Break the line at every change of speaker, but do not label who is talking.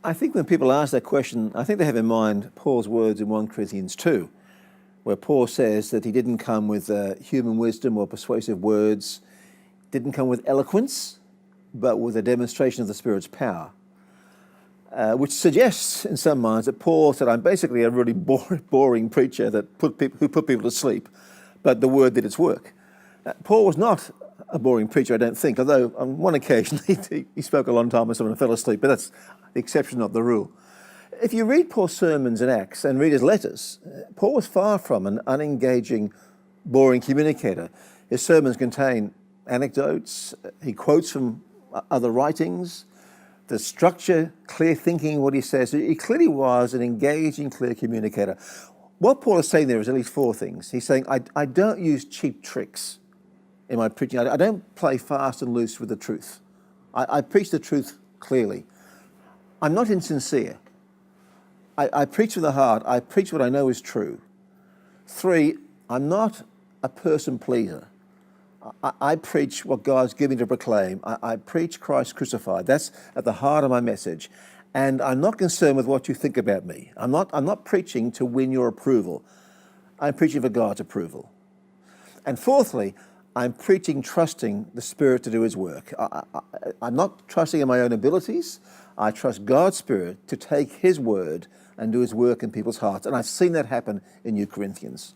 I think when people ask that question, I think they have in mind Paul's words in 1 Corinthians 2, where Paul says that he didn't come with human wisdom or persuasive words, didn't come with eloquence, but with a demonstration of the Spirit's power, which suggests in some minds that Paul said, I'm basically a really boring preacher who put people to sleep, but the word did its work. Paul was not a boring preacher, I don't think, although on one occasion he spoke a long time and someone fell asleep, but that's the exception, not the rule. If you read Paul's sermons in Acts and read his letters, Paul was far from an unengaging, boring communicator. His sermons contain anecdotes, he quotes from other writings, the structure, clear thinking, what he says. He clearly was an engaging, clear communicator. What Paul is saying there is at least 4 things. He's saying, I don't use cheap tricks in my preaching. I don't play fast and loose with the truth. I preach the truth clearly. I'm not insincere. I preach with the heart. I preach what I know is true. 3, I'm not a person pleaser. I preach what God's given me to proclaim. I preach Christ crucified. That's at the heart of my message. And I'm not concerned with what you think about me. I'm not preaching to win your approval. I'm preaching for God's approval. And 4thly, I'm preaching trusting the Spirit to do his work. I'm not trusting in my own abilities. I trust God's Spirit to take his word and do his work in people's hearts. And I've seen that happen in you Corinthians.